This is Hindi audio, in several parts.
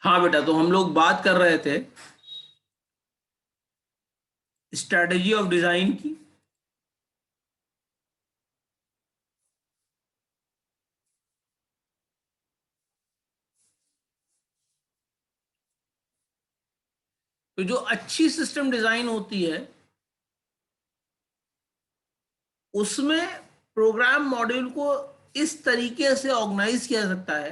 हाँ बेटा, तो हम लोग बात कर रहे थे स्ट्रेटजी ऑफ डिजाइन की। तो जो अच्छी सिस्टम डिजाइन होती है उसमें प्रोग्राम मॉड्यूल को इस तरीके से ऑर्गेनाइज किया जा सकता है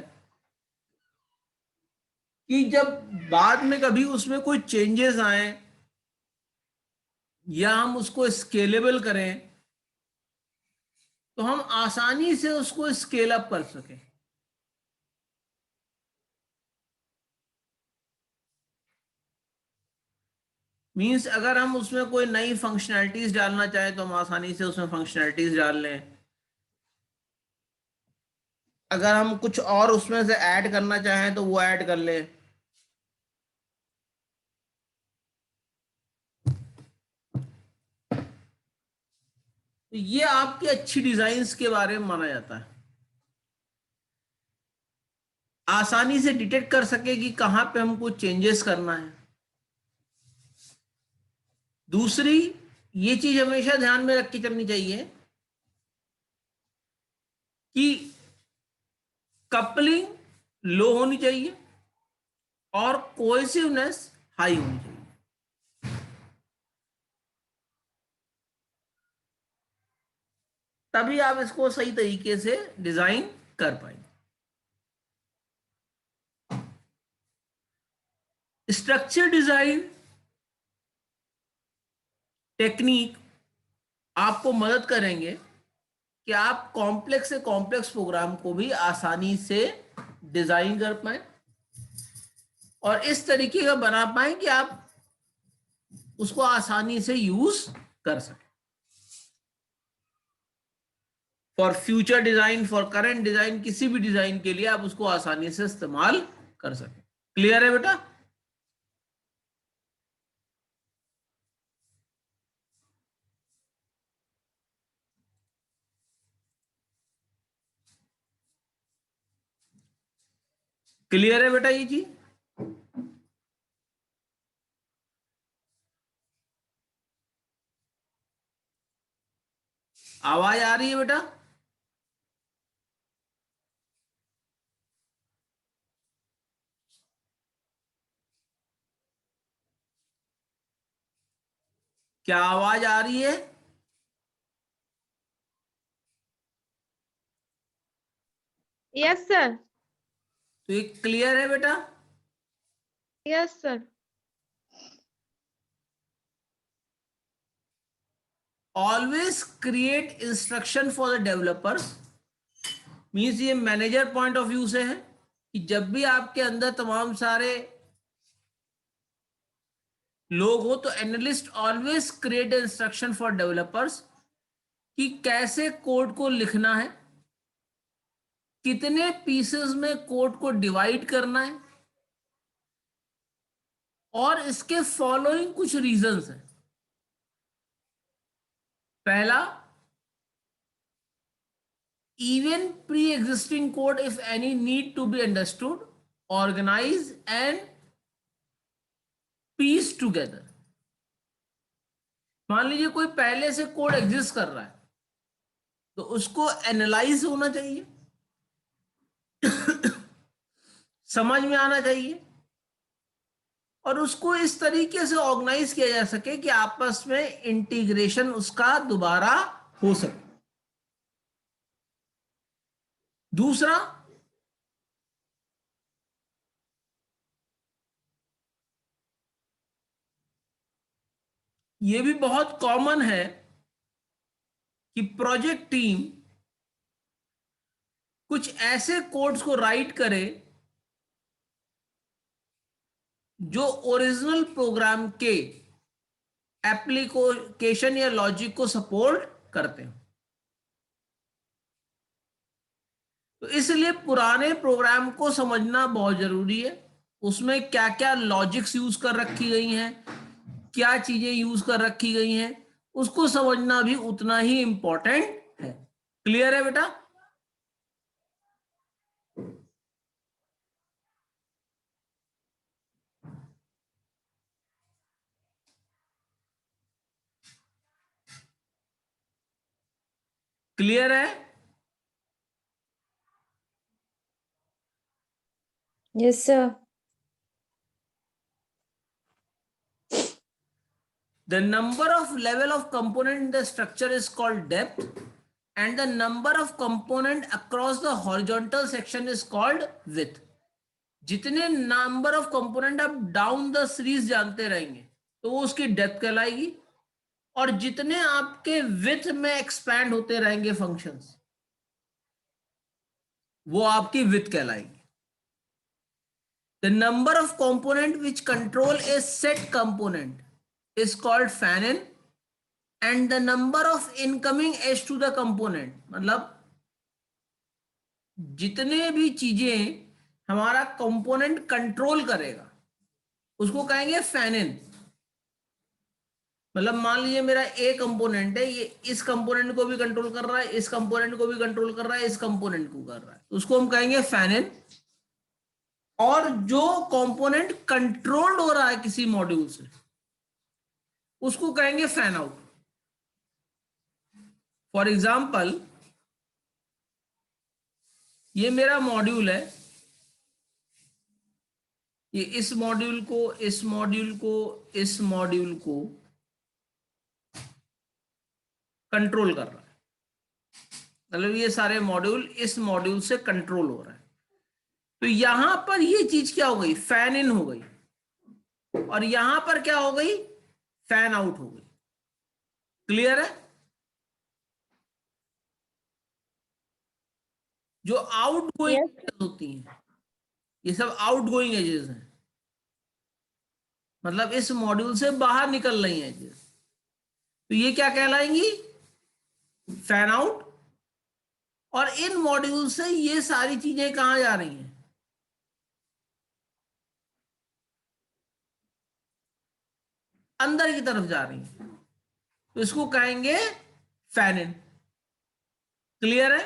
कि जब बाद में कभी उसमें कोई चेंजेस आए या हम उसको स्केलेबल करें तो हम आसानी से उसको स्केल अप कर सकें। मींस अगर हम उसमें कोई नई फंक्शनैलिटीज डालना चाहें तो हम आसानी से उसमें फंक्शनैलिटीज डाल लें। अगर हम कुछ और उसमें से ऐड करना चाहें तो वो ऐड कर लें। तो ये आपकी अच्छी डिजाइन्स के बारे में माना जाता है। आसानी से डिटेक्ट कर सके कि कहां पे हमको चेंजेस करना है। दूसरी, ये चीज हमेशा ध्यान में रख के चलनी चाहिए कि कपलिंग लो होनी चाहिए और कोहेसिवनेस हाई होनी चाहिए। तभी आप इसको सही तरीके से डिजाइन कर पाएंगे। स्ट्रक्चर डिजाइन टेक्निक आपको मदद करेंगे कि आप कॉम्प्लेक्स से कॉम्प्लेक्स प्रोग्राम को भी आसानी से डिजाइन कर पाए और इस तरीके का बना पाए कि आप उसको आसानी से यूज कर सकें for future design, for current design, किसी भी डिजाइन के लिए आप उसको आसानी से इस्तेमाल कर सकें। क्लियर है बेटा? क्लियर है बेटा ये चीज? आवाज आ रही है बेटा? क्या आवाज आ रही है? Yes sir. तो ये क्लियर है बेटा? Yes sir. Always create instruction for the developers. Means ये मैनेजर पॉइंट ऑफ व्यू से है कि जब भी आपके अंदर तमाम सारे लोग हो तो analyst always create instruction for developers कि कैसे कोड को लिखना है, कितने पीसेस में कोड को डिवाइड करना है और इसके फॉलोइंग कुछ रीजंस हैं। पहला, even pre-existing code if any need to be understood, organize and piece together। मान लीजिए कोई पहले से कोड एग्जिस्ट कर रहा है तो उसको एनालाइज होना चाहिए, समझ में आना चाहिए और उसको इस तरीके से ऑर्गेनाइज किया जा सके कि आपस में इंटीग्रेशन उसका दोबारा हो सके। दूसरा, यह भी बहुत कॉमन है कि प्रोजेक्ट टीम कुछ ऐसे कोड्स को राइट करे जो ओरिजिनल प्रोग्राम के एप्लीकेशन या लॉजिक को सपोर्ट करते हैं। तो इसलिए पुराने प्रोग्राम को समझना बहुत जरूरी है। उसमें क्या क्या लॉजिक्स यूज कर रखी गई हैं, क्या चीजें यूज कर रखी गई हैं, उसको समझना भी उतना ही इंपॉर्टेंट है। क्लियर है बेटा? क्लियर है? Yes, sir. The number of level of component in the structure is called depth, and the number of component across the horizontal section is called width. जितने नंबर ऑफ कंपोनेंट आप डाउन द सीरीज जानते रहेंगे तो वो उसकी डेप्थ कहलाएगी, और जितने आपके विथ में एक्सपैंड होते रहेंगे फंक्शंस वो आपकी विथ कहलाएगी. The number of component which control a set component is called fan in, and the number of incoming edge to the component, मतलब जितने भी चीजें हमारा कंपोनेंट कंट्रोल करेगा उसको कहेंगे फैन इन. मतलब मान लीजिए मेरा ए कंपोनेंट है, ये इस कंपोनेंट को भी कंट्रोल कर रहा है, इस कंपोनेंट को भी कंट्रोल कर रहा है, इस कंपोनेंट को कर रहा है, तो उसको हम कहेंगे फैन इन. और जो कंपोनेंट कंट्रोल्ड हो रहा है किसी मॉड्यूल से उसको कहेंगे फैन आउट. फॉर एग्जाम्पल ये मेरा मॉड्यूल है, ये इस मॉड्यूल को, इस मॉड्यूल को, इस मॉड्यूल को कंट्रोल कर रहा है. मतलब ये सारे मॉड्यूल इस मॉड्यूल से कंट्रोल हो रहा है. तो यहां पर ये चीज क्या हो गई, फैन इन हो गई, और यहां पर क्या हो गई, फैन आउट हो गई. क्लियर है? जो आउट गोइंग Yes. होती हैं ये सब आउट गोइंग एजेस हैं, मतलब इस मॉड्यूल से बाहर निकल रही हैं एजेस, तो ये क्या कहलाएंगी, फैन आउट. और इन मॉड्यूल से ये सारी चीजें कहां जा रही हैं, अंदर की तरफ जा रही हैं, तो इसको कहेंगे फैन इन. क्लियर है?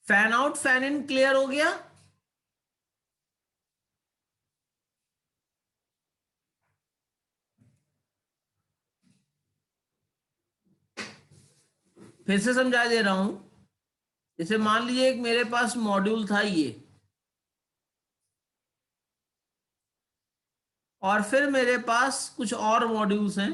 Fan out fan in clear हो गया? फिर से समझा दे रहा हूं. जैसे मान लीजिए एक मेरे पास मॉड्यूल था ये, और फिर मेरे पास कुछ और मॉड्यूल्स हैं,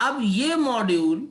अब ये मॉड्यूल